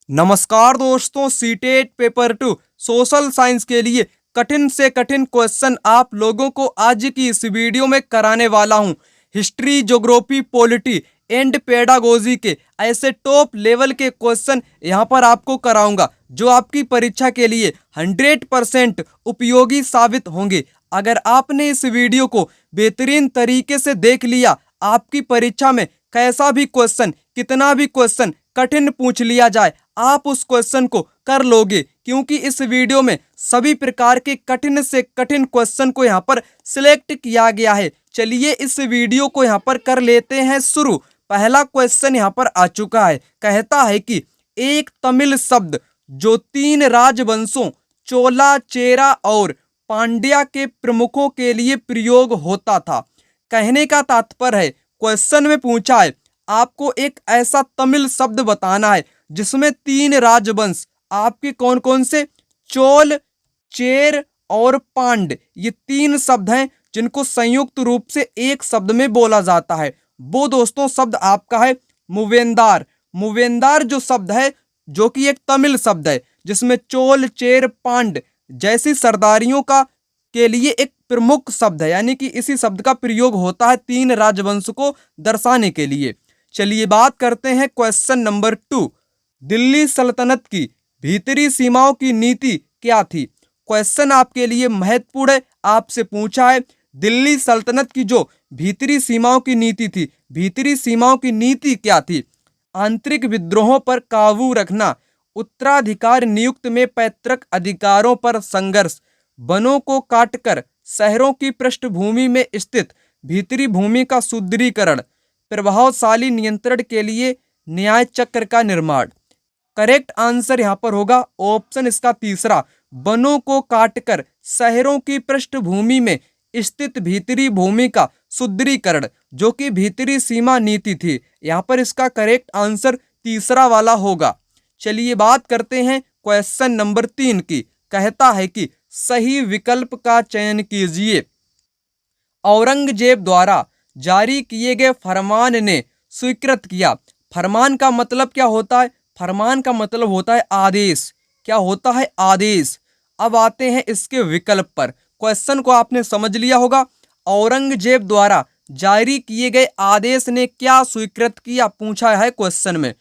नमस्कार दोस्तों, CTET paper 2 social science के लिए कठिन से कठिन क्वेश्चन आप लोगों को आज की इस वीडियो में कराने वाला हूं। History, geography, polity and pedagogy के ऐसे टॉप लेवल के क्वेश्चन यहां पर आपको कराऊंगा जो आपकी परीक्षा के लिए 100% उपयोगी साबित होंगे। अगर आपने इस वीडियो को बेहतरीन तरीके से देख लिया, आपकी परीक्षा में कैसा भी क्वेश्चन, कितना भी क्वेश्चन कठिन पूछ लिया जाए, आप उस क्वेश्चन को कर लोगे, क्योंकि इस वीडियो में सभी प्रकार के कठिन से कठिन क्वेश्चन को यहाँ पर सिलेक्ट किया गया है। चलिए इस वीडियो को यहाँ पर कर लेते हैं शुरू। पहला क्वेश्चन यहाँ पर आ चुका है। कहता है कि एक तमिल शब्द जो 3 राजवंशों चोला, चेरा और पांड्या के प्रमुखों के लिए प्रयोग होता था। कहने का तात्पर्य है, क्वेश्चन में पूछा है आपको एक ऐसा तमिल शब्द बताना है जिसमें 3 राजवंश आपके कौन कौन से, चोल, चेर और पांड, ये 3 शब्द हैं जिनको संयुक्त रूप से एक शब्द में बोला जाता है। वो दोस्तों शब्द आपका है मूवेंदार। मूवेंदार जो शब्द है, जो कि एक तमिल शब्द है जिसमें चोल, चेर, पांड जैसी सरदारियों का के लिए एक प्रमुख शब्द है, यानी कि इसी शब्द का प्रयोग होता है 3 राजवंश को दर्शाने के लिए। चलिए बात करते हैं क्वेश्चन नंबर 2। दिल्ली सल्तनत की भीतरी सीमाओं की नीति क्या थी? क्वेश्चन आपके लिए महत्वपूर्ण है, आपसे पूछा है दिल्ली सल्तनत की जो भीतरी सीमाओं की नीति थी, भीतरी सीमाओं की नीति क्या थी? आंतरिक विद्रोहों पर काबू रखना, उत्तराधिकार नियुक्त में पैतृक अधिकारों पर संघर्ष, वनों को काटकर शहरों की पृष्ठभूमि में स्थित भीतरी भूमि का सुदृढ़ीकरण, प्रभावशाली नियंत्रण के लिए न्याय चक्र का निर्माण। करेक्ट आंसर यहां पर होगा ऑप्शन इसका तीसरा, वनों को काटकर शहरों की पृष्ठभूमि में स्थित भीतरी भूमि का सुदृढ़ीकरण, जो कि भीतरी सीमा नीति थी। यहां पर इसका करेक्ट आंसर तीसरा वाला होगा। चलिए बात करते हैं क्वेश्चन नंबर 3 की। कहता है कि सही विकल्प का चयन कीजिए। औरंगजेब द्वारा जारी किए गए फरमान ने स्वीकृत किया। फरमान का मतलब क्या होता है? फरमान का मतलब होता है आदेश। क्या होता है? आदेश। अब आते हैं इसके विकल्प पर। क्वेश्चन को आपने समझ लिया होगा। औरंगजेब द्वारा जारी किए गए आदेश ने क्या स्वीकृत किया, पूछा है क्वेश्चन में।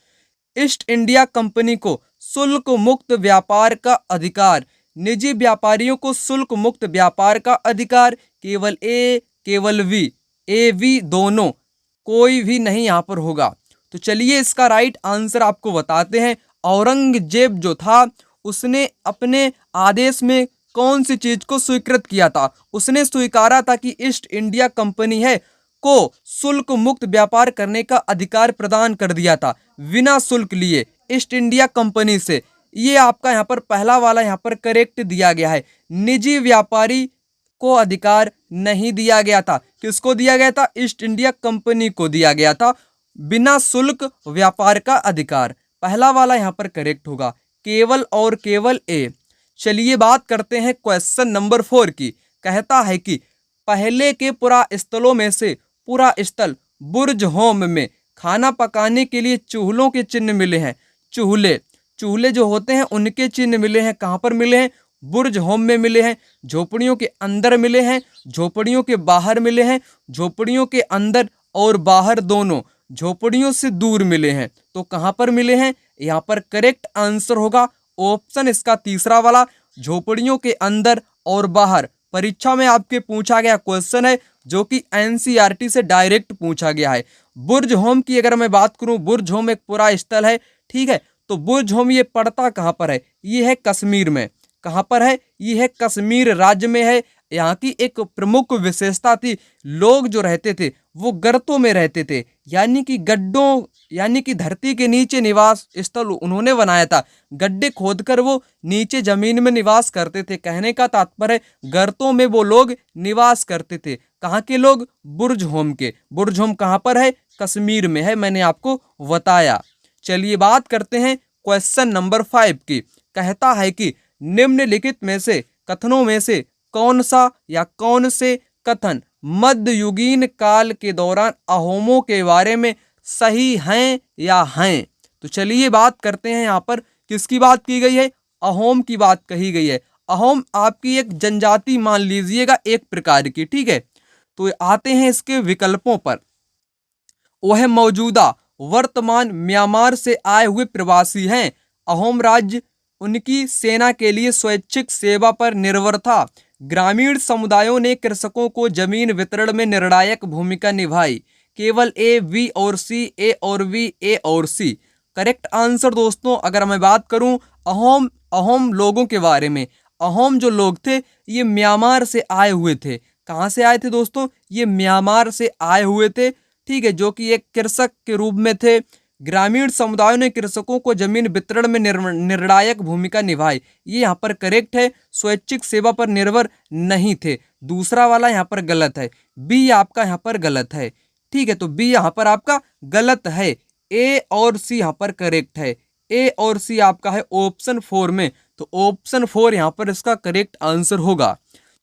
ईस्ट इंडिया कंपनी को शुल्क मुक्त व्यापार का अधिकार, निजी व्यापारियों को शुल्क मुक्त व्यापार का अधिकार, केवल ए, केवल वी, ए वी दोनों, कोई भी नहीं यहाँ पर होगा। तो चलिए इसका राइट आंसर आपको बताते हैं। औरंगजेब जो था उसने अपने आदेश में कौन सी चीज को स्वीकृत किया था? उसने स्वीकारा था कि ईस्ट इंडिया कंपनी है को शुल्क मुक्त व्यापार करने का अधिकार प्रदान कर दिया था, बिना शुल्क लिए ईस्ट इंडिया कंपनी से। ये आपका यहाँ पर पहला वाला यहाँ पर करेक्ट दिया गया है। निजी व्यापारी को अधिकार नहीं दिया गया था। किसको दिया गया था? ईस्ट इंडिया कंपनी को दिया गया था बिना शुल्क व्यापार का अधिकार। पहला वाला यहाँ पर करेक्ट होगा, केवल और केवल ए। चलिए बात करते हैं क्वेश्चन नंबर 4 की। कहता है कि पहले के पुरा स्थलों में से पुरा स्थल बुर्ज होम में खाना पकाने के लिए चूल्हों के चिन्ह मिले हैं। चूल्हे चूल्हे जो होते हैं उनके चिन्ह मिले हैं। कहाँ पर मिले हैं? बुर्ज होम में मिले हैं, झोपड़ियों के अंदर मिले हैं, झोपड़ियों के बाहर मिले हैं, झोपड़ियों के अंदर और बाहर दोनों, झोपड़ियों से दूर मिले हैं। तो कहाँ पर मिले हैं? यहाँ पर करेक्ट आंसर होगा ऑप्शन इसका तीसरा वाला, झोपड़ियों के अंदर और बाहर। परीक्षा में आपके पूछा गया क्वेश्चन है जो कि एनसीईआरटी से डायरेक्ट पूछा गया है। बुर्ज होम की अगर मैं बात करूं, बुर्ज होम एक पूरा स्थल है, ठीक है। तो बुर्ज होम ये पड़ता कहाँ पर है? ये है कश्मीर में। कहाँ पर है? ये है कश्मीर राज्य में है। यहाँ की एक प्रमुख विशेषता थी, लोग जो रहते थे वो गर्तों में रहते थे, यानी कि गड्ढों, यानी कि धरती के नीचे निवास स्थल उन्होंने बनाया था। गड्ढे खोदकर वो नीचे जमीन में निवास करते थे। कहने का तात्पर्य गर्तों में वो लोग निवास करते थे। कहाँ के लोग? बुर्ज होम के। बुर्ज होम कहाँ पर है? कश्मीर में है, मैंने आपको बताया। चलिए बात करते हैं क्वेश्चन नंबर 5 की। कहता है कि निम्नलिखित में से कथनों में से कौन सा या कौन से कथन मध्ययुगीन काल के दौरान अहोमों के बारे में सही हैं या हैं? तो चलिए बात करते हैं यहाँ पर किसकी बात की गई है? अहोम की बात कही गई है। अहोम आपकी एक जनजाति मान लीजिएगा, एक प्रकार की, ठीक है। तो आते हैं इसके विकल्पों पर। वह मौजूदा वर्तमान म्यांमार से आए हुए प्रवासी हैं। अहोम राज्य उनकी सेना के लिए स्वैच्छिक सेवा पर निर्भर था। ग्रामीण समुदायों ने कृषकों को जमीन वितरण में निर्णायक भूमिका निभाई। केवल ए, बी और सी, ए और बी, ए और सी। करेक्ट आंसर दोस्तों, अगर मैं बात करूं अहोम लोगों के बारे में, अहोम जो लोग थे ये म्यांमार से आए हुए थे। कहाँ से आए थे दोस्तों? ये म्यांमार से आए हुए थे, ठीक है, जो कि एक कृषक के रूप में थे। ग्रामीण समुदायों ने कृषकों को जमीन वितरण में निर्णायक भूमिका निभाई। ये यहाँ पर करेक्ट है। स्वैच्छिक सेवा पर निर्भर नहीं थे। दूसरा वाला यहाँ पर गलत है। बी आपका यहाँ पर गलत है, ठीक है। तो बी यहाँ पर आपका गलत है। ए और सी यहाँ पर करेक्ट है। ए और सी आपका है ऑप्शन 4 में। तो ऑप्शन 4 यहाँ पर इसका करेक्ट आंसर होगा।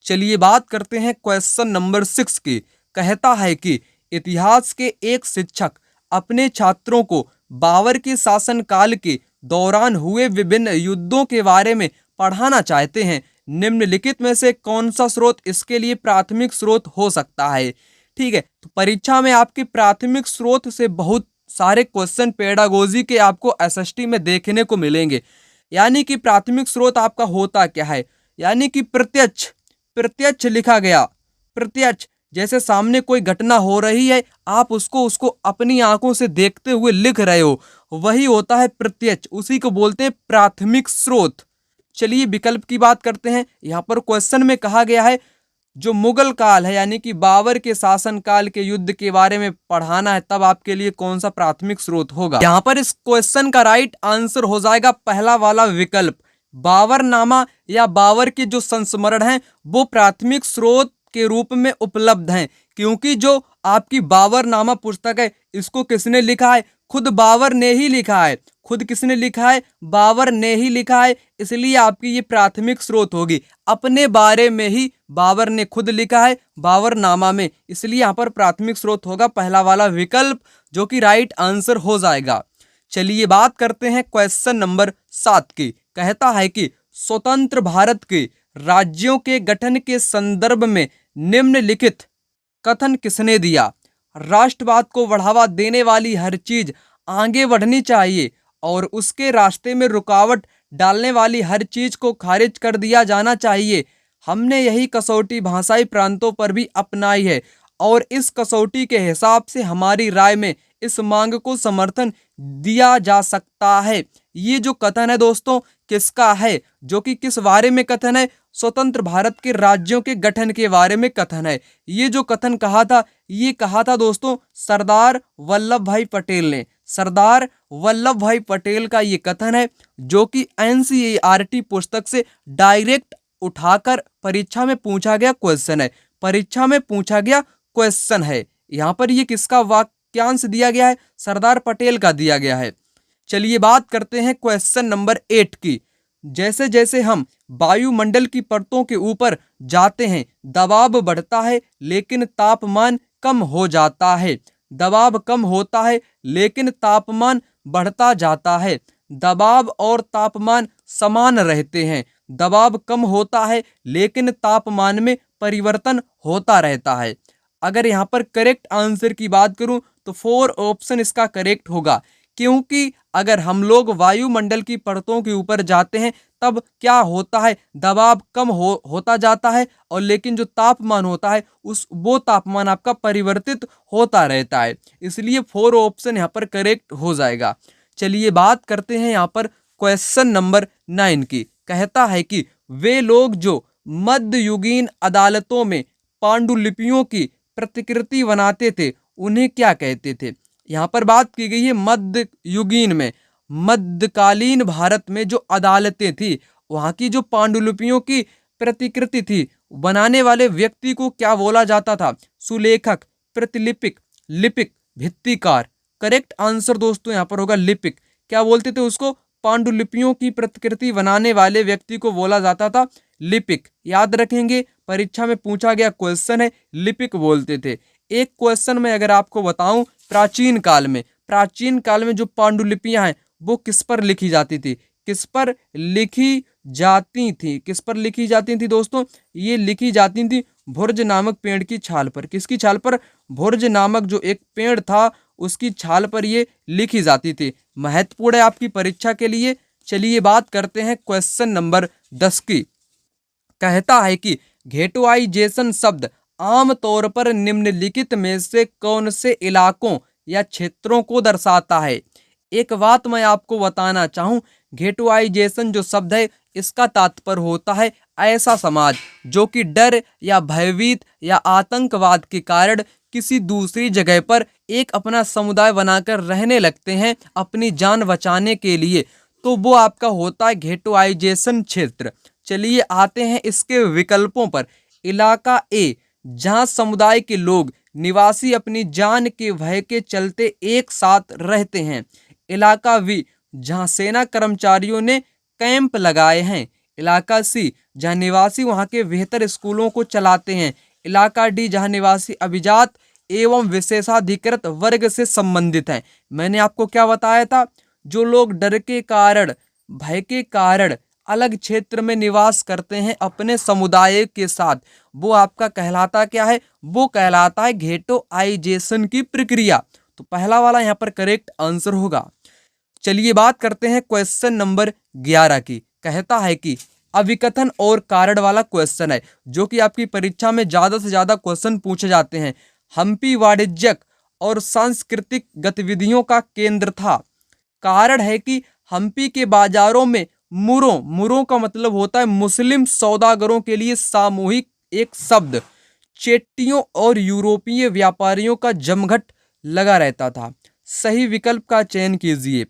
चलिए बात करते हैं क्वेश्चन नंबर 6 की। कहता है कि इतिहास के एक शिक्षक अपने छात्रों को बाबर के शासनकाल के दौरान हुए विभिन्न युद्धों के बारे में पढ़ाना चाहते हैं। निम्नलिखित में से कौन सा स्रोत इसके लिए प्राथमिक स्रोत हो सकता है? ठीक है, तो परीक्षा में आपके प्राथमिक स्रोत से बहुत सारे क्वेश्चन पेडागोजी के आपको एसएसटी में देखने को मिलेंगे। यानी कि प्राथमिक स्रोत आपका होता क्या है? यानी कि प्रत्यक्ष लिखा गया। प्रत्यक्ष, जैसे सामने कोई घटना हो रही है, आप उसको अपनी आंखों से देखते हुए लिख रहे हो, वही होता है प्रत्यक्ष। उसी को बोलते हैं प्राथमिक स्रोत। चलिए विकल्प की बात करते हैं। यहाँ पर क्वेश्चन में कहा गया है जो मुगल काल है, यानी कि बाबर के शासन काल के युद्ध के बारे में पढ़ाना है, तब आपके लिए कौन सा प्राथमिक स्रोत होगा? यहाँ पर इस क्वेश्चन का राइट आंसर हो जाएगा पहला वाला विकल्प। बाबरनामा या बाबर के जो संस्मरण हैं वो प्राथमिक स्रोत के रूप में उपलब्ध हैं, क्योंकि जो आपकी बाबरनामा पुस्तक है इसको किसने लिखा है? खुद बाबर ने ही लिखा है। खुद किसने लिखा है? बाबर ने ही लिखा है। इसलिए आपकी ये प्राथमिक स्रोत होगी। अपने बारे में ही बाबर ने खुद लिखा है बाबरनामा में, इसलिए यहाँ पर प्राथमिक स्रोत होगा पहला वाला विकल्प, जो कि राइट आंसर हो जाएगा। चलिए बात करते हैं क्वेश्चन नंबर 7 की। कहता है कि स्वतंत्र भारत के राज्यों के गठन के संदर्भ में निम्नलिखित कथन किसने दिया? राष्ट्रवाद को बढ़ावा देने वाली हर चीज आगे बढ़नी चाहिए और उसके रास्ते में रुकावट डालने वाली हर चीज को खारिज कर दिया जाना चाहिए। हमने यही कसौटी भाषाई प्रांतों पर भी अपनाई है और इस कसौटी के हिसाब से हमारी राय में इस मांग को समर्थन दिया जा सकता है। ये जो कथन है दोस्तों किसका है? जो कि किस बारे में कथन है? स्वतंत्र भारत के राज्यों के गठन के बारे में कथन है। ये जो कथन कहा था, ये कहा था दोस्तों सरदार वल्लभ भाई पटेल ने। सरदार वल्लभ भाई पटेल का ये कथन है, जो कि एनसीईआरटी पुस्तक से डायरेक्ट उठाकर परीक्षा में पूछा गया क्वेश्चन है। परीक्षा में पूछा गया क्वेश्चन है। यहाँ पर ये किसका वाक्यांश दिया गया है? सरदार पटेल का दिया गया है। चलिए बात करते हैं क्वेश्चन नंबर 8 की। जैसे जैसे हम वायुमंडल की परतों के ऊपर जाते हैं दबाव बढ़ता है लेकिन तापमान कम हो जाता है। दबाव कम होता है लेकिन तापमान बढ़ता जाता है। दबाव और तापमान समान रहते हैं। दबाव कम होता है लेकिन तापमान में परिवर्तन होता रहता है। अगर यहाँ पर करेक्ट आंसर की बात करूं तो 4 ऑप्शन इसका करेक्ट होगा, क्योंकि अगर हम लोग वायुमंडल की परतों के ऊपर जाते हैं तब क्या होता है? दबाव कम होता जाता है और लेकिन जो तापमान होता है वो तापमान आपका परिवर्तित होता रहता है। इसलिए 4 ऑप्शन यहाँ पर करेक्ट हो जाएगा। चलिए बात करते हैं यहाँ पर क्वेश्चन नंबर 9 की। कहता है कि वे लोग जो मध्ययुगीन अदालतों में पांडुलिपियों की प्रतिकृति बनाते थे उन्हें क्या कहते थे? यहाँ पर बात की गई है मध्ययुगीन में, मध्यकालीन भारत में जो अदालतें थी वहाँ की जो पांडुलिपियों की प्रतिकृति थी बनाने वाले व्यक्ति को क्या बोला जाता था? सुलेखक, प्रतिलिपिक, लिपिक, भित्तिकार। करेक्ट आंसर दोस्तों यहाँ पर होगा लिपिक। क्या बोलते थे उसको? पांडुलिपियों की प्रतिकृति बनाने वाले व्यक्ति को बोला जाता था लिपिक। याद रखेंगे, परीक्षा में पूछा गया क्वेश्चन है, लिपिक बोलते थे। एक क्वेश्चन में अगर आपको बताऊं, प्राचीन काल में जो पांडुलिपियां हैं वो किस पर लिखी जाती थी? किस पर लिखी जाती थी? किस पर लिखी जाती थी दोस्तों? ये लिखी जाती थी भुर्ज नामक पेड़ की छाल पर। किसकी छाल पर? भुर्ज नामक जो एक पेड़ था उसकी छाल पर ये लिखी जाती थी। महत्वपूर्ण है आपकी परीक्षा के लिए। चलिए बात करते हैं क्वेश्चन नंबर 10 की। कहता है कि घेटोआइजेशन शब्द आमतौर पर निम्नलिखित में से कौन से इलाकों या क्षेत्रों को दर्शाता है? एक बात मैं आपको बताना चाहूं, घेटोआइजेशन जो शब्द है इसका तात्पर्य होता है ऐसा समाज जो कि डर या भयभीत या आतंकवाद के कारण किसी दूसरी जगह पर एक अपना समुदाय बनाकर रहने लगते हैं अपनी जान बचाने के लिए, तो वो आपका होता है घेटोआइजेशन क्षेत्र। चलिए आते हैं इसके विकल्पों पर। इलाका ए, जहां समुदाय के लोग निवासी अपनी जान के भय के चलते एक साथ रहते हैं। इलाका बी, जहां सेना कर्मचारियों ने कैंप लगाए हैं। इलाका सी, जहां निवासी वहां के बेहतर स्कूलों को चलाते हैं। इलाका डी, जहां निवासी अभिजात एवं विशेषाधिकृत वर्ग से संबंधित हैं। मैंने आपको क्या बताया था? जो लोग डर के कारण, भय के कारण अलग क्षेत्र में निवास करते हैं अपने समुदाय के साथ, वो आपका कहलाता क्या है? वो कहलाता है घेटोआइजेशन की प्रक्रिया। तो पहला वाला यहाँ पर करेक्ट आंसर होगा। चलिए बात करते हैं क्वेश्चन नंबर 11 की। कहता है कि अभिकथन और कारण वाला क्वेश्चन है जो कि आपकी परीक्षा में ज्यादा से ज्यादा क्वेश्चन पूछे जाते हैं। हम्पी वाणिज्यिक और सांस्कृतिक गतिविधियों का केंद्र था। कारण है कि हम्पी के बाजारों में मुरों का मतलब होता है मुस्लिम सौदागरों के लिए सामूहिक एक शब्द, चेट्टियों और यूरोपीय व्यापारियों का जमघट लगा रहता था। सही विकल्प का चयन कीजिए।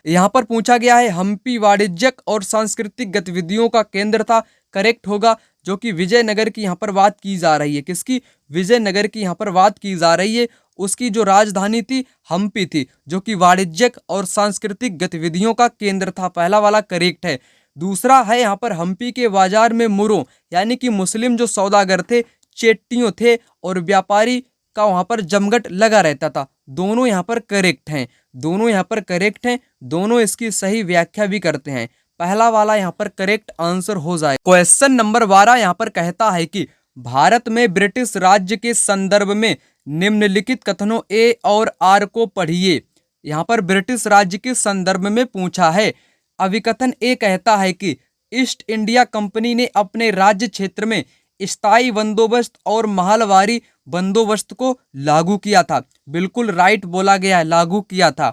यहाँ पर पूछा गया है हम्पी वाणिज्यिक और सांस्कृतिक गतिविधियों का केंद्र था, करेक्ट होगा, जो कि विजयनगर की यहाँ पर बात की जा रही है। किसकी? विजयनगर की यहाँ पर बात की जा रही है। उसकी जो राजधानी थी हम्पी थी, जो कि वाणिज्यिक और सांस्कृतिक गतिविधियों का केंद्र था। पहला वाला करेक्ट है। दूसरा है यहाँ पर हम्पी के बाजार में मुरों यानी कि मुस्लिम जो सौदागर थे, चेट्टियों थे और व्यापारी का वहां पर जमघट लगा रहता था। दोनों यहाँ पर करेक्ट हैं। दोनों यहाँ पर करेक्ट हैं। दोनों इसकी सही व्याख्या भी करते हैं। पहला वाला यहाँ पर करेक्ट आंसर हो जाए। क्वेश्चन नंबर 12 यहाँ पर कहता है कि भारत में ब्रिटिश राज्य के संदर्भ में निम्नलिखित कथनों ए और आर को पढ़िए। यहाँ पर ब्रिटिश राज्य के संदर्भ में पूछा है। अभिकथन ए कहता है कि ईस्ट इंडिया कंपनी ने अपने राज्य क्षेत्र में स्थायी बंदोबस्त और महलवारी बंदोबस्त को लागू किया था। बिल्कुल राइट बोला गया है, लागू किया था।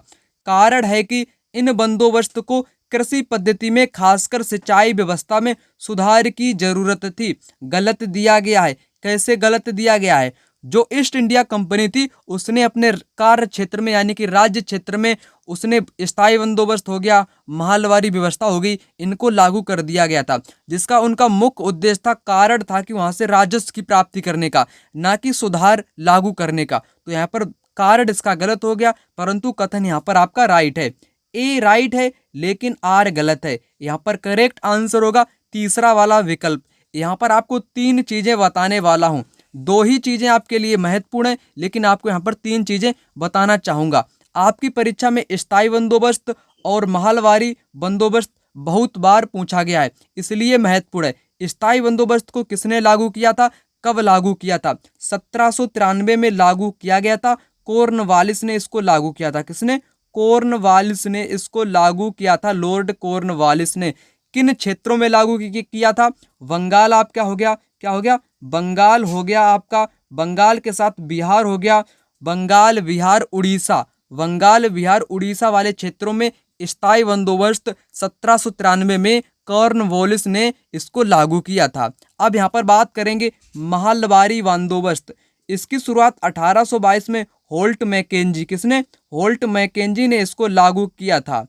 कारण है कि इन बंदोबस्त को कृषि पद्धति में खासकर सिंचाई व्यवस्था में सुधार की जरूरत थी। गलत दिया गया है। कैसे गलत दिया गया है? जो ईस्ट इंडिया कंपनी थी उसने अपने कार्य क्षेत्र में यानी कि राज्य क्षेत्र में उसने स्थायी बंदोबस्त हो गया, महलवारी व्यवस्था हो गई, इनको लागू कर दिया गया था, जिसका उनका मुख्य उद्देश्य था, कारण था कि वहां से राजस्व की प्राप्ति करने का, ना कि सुधार लागू करने का। तो यहाँ पर कारण इसका गलत हो गया, परंतु कथन यहाँ पर आपका राइट है। ए राइट है लेकिन आर गलत है। यहाँ पर करेक्ट आंसर होगा तीसरा वाला विकल्प। यहाँ पर आपको 3 चीजें बताने वाला हूँ। 2 ही चीजें आपके लिए महत्वपूर्ण है, लेकिन आपको यहाँ पर 3 चीजें बताना चाहूंगा। आपकी परीक्षा में स्थायी बंदोबस्त और महलवारी बंदोबस्त बहुत बार पूछा गया है, इसलिए महत्वपूर्ण है। स्थायी बंदोबस्त को किसने लागू किया था? कब लागू किया था? 1793 में लागू किया गया था। कॉर्नवालिस ने इसको लागू किया था। किसने? कॉर्नवालिस ने इसको लागू किया था। लॉर्ड कॉर्नवालिस ने किन क्षेत्रों में लागू किया था? बंगाल आपका हो गया, क्या हो गया? बंगाल हो गया आपका, बंगाल के साथ बिहार हो गया, बंगाल बिहार उड़ीसा, बंगाल बिहार उड़ीसा वाले क्षेत्रों में स्थायी बंदोबस्त 1793 में कॉर्नवालिस ने इसको लागू किया था। अब यहाँ पर बात करेंगे महलवारी बंदोबस्त। इसकी शुरुआत 1822 में होल्ट मैकेंजी, किसने? होल्ट मैकेंजी ने इसको लागू किया था।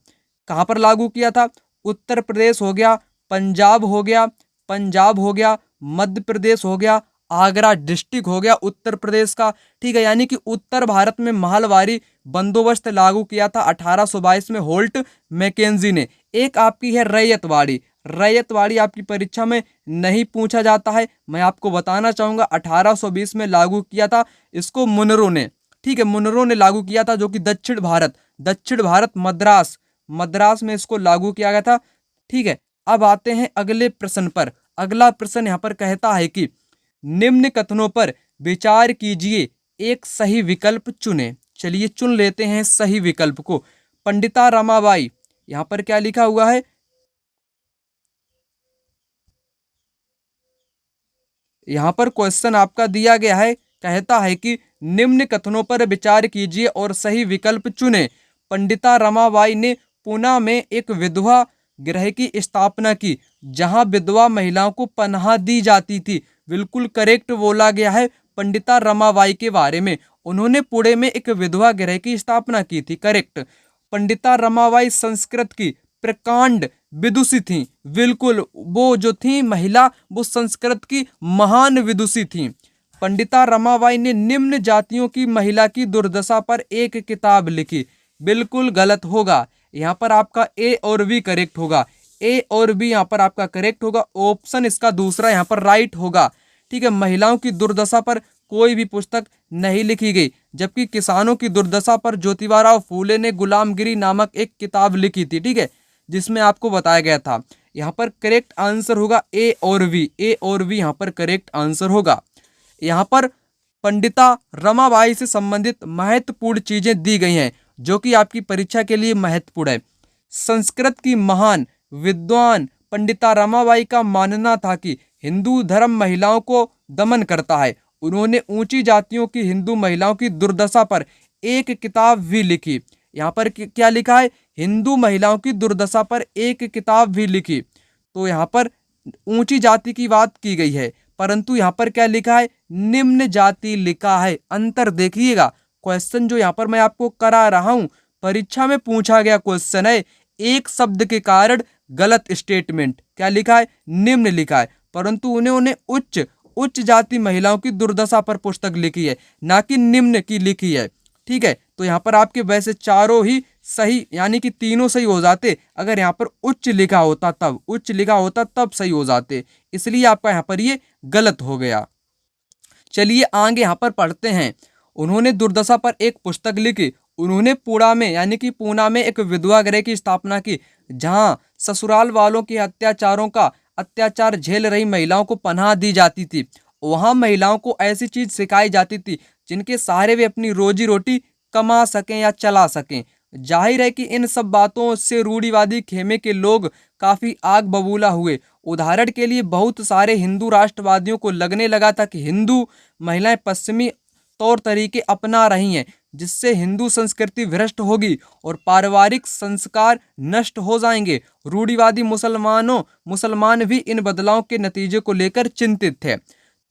कहाँ पर लागू किया था? उत्तर प्रदेश हो गया, पंजाब हो गया, पंजाब हो गया, मध्य प्रदेश हो गया, आगरा डिस्ट्रिक्ट हो गया उत्तर प्रदेश का। ठीक है, यानी कि उत्तर भारत में महलवारी बंदोबस्त लागू किया था 1822 में होल्ट मैकेंजी ने। एक आपकी है रैयतवाड़ी। रैयतवाड़ी आपकी परीक्षा में नहीं पूछा जाता है, मैं आपको बताना चाहूंगा 1820 में लागू किया था इसको मुनरो ने। ठीक है, मुनरो ने लागू किया था, जो कि दक्षिण भारत मद्रास मद्रास में इसको लागू किया गया था। ठीक है, अब आते हैं अगले प्रश्न पर। अगला प्रश्न यहाँ पर कहता है कि निम्न कथनों पर विचार कीजिए, एक सही विकल्प चुने। चलिए चुन लेते हैं सही विकल्प को। पंडिता रमाबाई, यहाँ पर क्या लिखा हुआ है, यहाँ पर क्वेश्चन आपका दिया गया है, कहता है कि निम्न कथनों पर विचार कीजिए और सही विकल्प चुने। पंडिता रमाबाई ने पूना में एक विधवा गृह की स्थापना की, जहां विधवा महिलाओं को पनाह दी जाती थी। बिल्कुल करेक्ट बोला गया है पंडिता रमाबाई के बारे में। उन्होंने पुणे में एक विधवा गृह की स्थापना की थी, करेक्ट। पंडिता रमाबाई संस्कृत की प्रकांड विदुषी थी। बिल्कुल, वो जो थी महिला, वो संस्कृत की महान विदुषी थी। पंडिता रमाबाई ने निम्न जातियों की महिला की दुर्दशा पर एक किताब लिखी। बिल्कुल गलत होगा, यहाँ पर आपका ए और बी करेक्ट होगा। ए और बी यहाँ पर आपका करेक्ट होगा। ऑप्शन इसका दूसरा यहाँ पर राइट होगा। ठीक है, महिलाओं की दुर्दशा पर कोई भी पुस्तक नहीं लिखी गई, जबकि किसानों की दुर्दशा पर ज्योतिबाराव फूले ने गुलामगिरी नामक एक किताब लिखी थी। ठीक है, जिसमें आपको बताया गया था। यहाँ पर करेक्ट आंसर होगा ए और बी। ए और बी यहाँ पर करेक्ट आंसर होगा। यहाँ पर पंडिता रमाबाई से संबंधित महत्वपूर्ण चीजें दी गई हैं, जो कि आपकी परीक्षा के लिए महत्वपूर्ण है। संस्कृत की महान विद्वान पंडिता रमाबाई का मानना था कि हिंदू धर्म महिलाओं को दमन करता है। उन्होंने ऊंची जातियों की हिंदू महिलाओं की दुर्दशा पर एक किताब भी लिखी। यहाँ पर क्या लिखा है, हिंदू महिलाओं की दुर्दशा पर एक किताब भी लिखी। तो यहाँ पर ऊंची जाति की बात की गई है, परंतु यहाँ पर क्या लिखा है, निम्न जाति लिखा है। अंतर देखिएगा, क्वेश्चन जो यहाँ पर मैं आपको करा रहा हूं, परीक्षा में पूछा गया क्वेश्चन है। एक शब्द के कारण गलत स्टेटमेंट, क्या लिखा है, निम्न लिखा है, परंतु उन्होंने उच्च जाति महिलाओं की दुर्दशा पर पुस्तक लिखी है, ना कि निम्न की लिखी है। ठीक है, तो यहाँ पर आपके वैसे चारों ही सही, यानी कि तीनों सही हो जाते। अगर यहाँ पर उच्च लिखा होता तब सही हो जाते, इसलिए आपका यहाँ पर ये गलत हो गया। चलिए आगे यहाँ पर पढ़ते हैं। उन्होंने दुर्दशा पर एक पुस्तक लिखी। उन्होंने पूना में, यानी कि पूना में एक विधवा गृह की स्थापना की, जहां ससुराल वालों के अत्याचार झेल रही महिलाओं को पनाह दी जाती थी। वहां महिलाओं को ऐसी चीज सिखाई जाती थी जिनके सहारे वे अपनी रोजी रोटी कमा सकें या चला सकें। जाहिर है कि इन सब बातों से रूढ़िवादी खेमे के लोग काफी आग बबूला हुए। उदाहरण के लिए बहुत सारे हिंदू राष्ट्रवादियों को लगने लगा था कि हिंदू महिलाएं पश्चिमी तौर तरीके अपना रही हैं, जिससे हिंदू संस्कृति भ्रष्ट होगी और पारिवारिक संस्कार नष्ट हो जाएंगे। रूढ़िवादी मुसलमान भी इन बदलावों के नतीजे को लेकर चिंतित थे।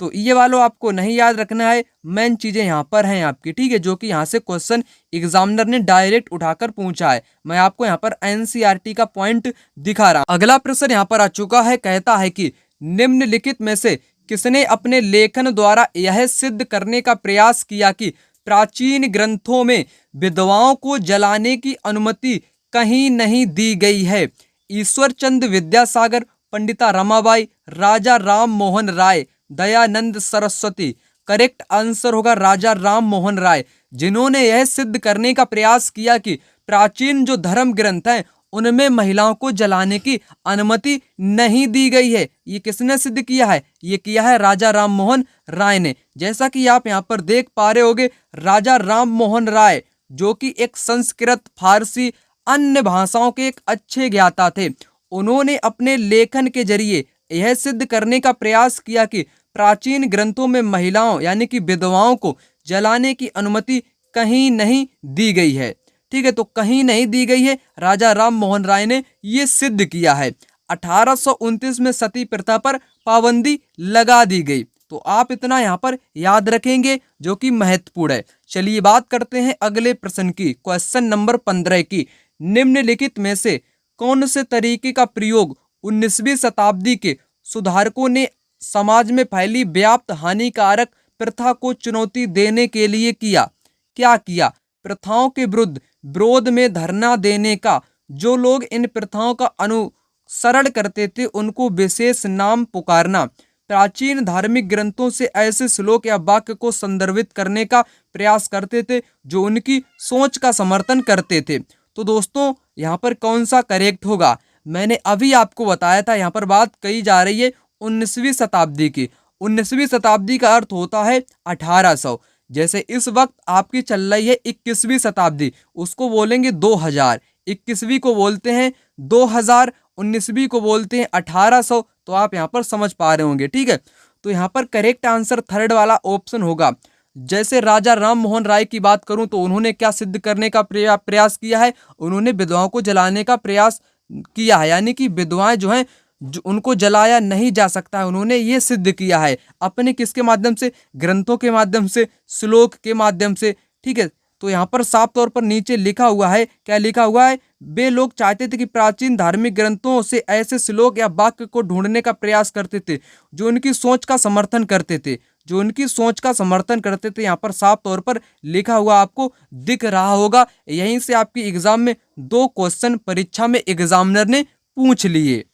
तो ये वालों आपको नहीं याद रखना है, मेन चीजें यहाँ पर हैं आपकी। ठीक है, जो कि यहाँ से क्वेश्चन एग्जामिनर ने डायरेक्ट उठाकर पूछा है। मैं आपको यहाँ पर एनसीईआरटी का पॉइंट दिखा रहा हूँ। अगला प्रश्न यहाँ पर आ चुका है, कहता है कि निम्नलिखित में से किसने अपने लेखन द्वारा यह सिद्ध करने का प्रयास किया कि प्राचीन ग्रंथों में विधवाओं को जलाने की अनुमति कहीं नहीं दी गई है? ईश्वर चंद विद्यासागर, पंडिता रमाबाई, राजा राम मोहन राय, दयानंद सरस्वती। करेक्ट आंसर होगा राजा राम मोहन राय, जिन्होंने यह सिद्ध करने का प्रयास किया कि प्राचीन जो धर्म ग्रंथ हैं उनमें महिलाओं को जलाने की अनुमति नहीं दी गई है। ये किसने सिद्ध किया है? ये किया है राजा राम मोहन राय ने। जैसा कि आप यहाँ पर देख पा रहे होगे, राजा राम मोहन राय जो कि एक संस्कृत, फारसी, अन्य भाषाओं के एक अच्छे ज्ञाता थे, उन्होंने अपने लेखन के जरिए यह सिद्ध करने का प्रयास किया कि प्राचीन ग्रंथों में महिलाओं यानी कि विधवाओं को जलाने की अनुमति कहीं नहीं दी गई है। ठीक है, तो कहीं नहीं दी गई है, राजा राम मोहन राय ने ये सिद्ध किया है। 1829 में सती प्रथा पर पाबंदी लगा दी गई। तो आप इतना यहाँ पर याद रखेंगे, जो कि महत्वपूर्ण है। चलिए बात करते हैं अगले प्रश्न की, क्वेश्चन नंबर 15 की। निम्नलिखित में से कौन से तरीके का प्रयोग 19वीं शताब्दी के सुधारकों ने समाज में फैली व्याप्त हानिकारक प्रथा को चुनौती देने के लिए किया? क्या किया? प्रथाओं के विरोध में धरना देने का। जो लोग इन प्रथाओं का अनुसरण करते थे उनको विशेष नाम पुकारना। प्राचीन धार्मिक ग्रंथों से ऐसे श्लोक या वाक्य को संदर्भित करने का प्रयास करते थे जो उनकी सोच का समर्थन करते थे। तो दोस्तों यहाँ पर कौन सा करेक्ट होगा? मैंने अभी आपको बताया था, यहाँ पर बात कही जा रही है 19वीं शताब्दी की। 19वीं शताब्दी का अर्थ होता है 1800। जैसे इस वक्त आपकी चल रही है 21वीं शताब्दी, उसको बोलेंगे 2000। 21वीं को बोलते हैं 2000, 19वीं को बोलते हैं 1800। तो आप यहाँ पर समझ पा रहे होंगे, ठीक है। तो यहाँ पर करेक्ट आंसर थर्ड वाला ऑप्शन होगा। जैसे राजा राम मोहन राय की बात करूं तो उन्होंने क्या सिद्ध करने का प्रयास किया है? उन्होंने विधवाओं को जलाने का प्रयास किया है, यानी कि विधवाएं जो हैं जो उनको जलाया नहीं जा सकता है, उन्होंने ये सिद्ध किया है अपने किसके माध्यम से? ग्रंथों के माध्यम से, श्लोक के माध्यम से, ठीक है। तो यहाँ पर साफ तौर पर नीचे लिखा हुआ है, क्या लिखा हुआ है? वे लोग चाहते थे कि प्राचीन धार्मिक ग्रंथों से ऐसे श्लोक या वाक्य को ढूंढने का प्रयास करते थे जो उनकी सोच का समर्थन करते थे, जो उनकी सोच का समर्थन करते थे। यहाँ पर साफ तौर पर लिखा हुआ आपको दिख रहा होगा। यहीं से आपकी एग्जाम में 2 क्वेश्चन परीक्षा में एग्जामिनर ने पूछ लिए,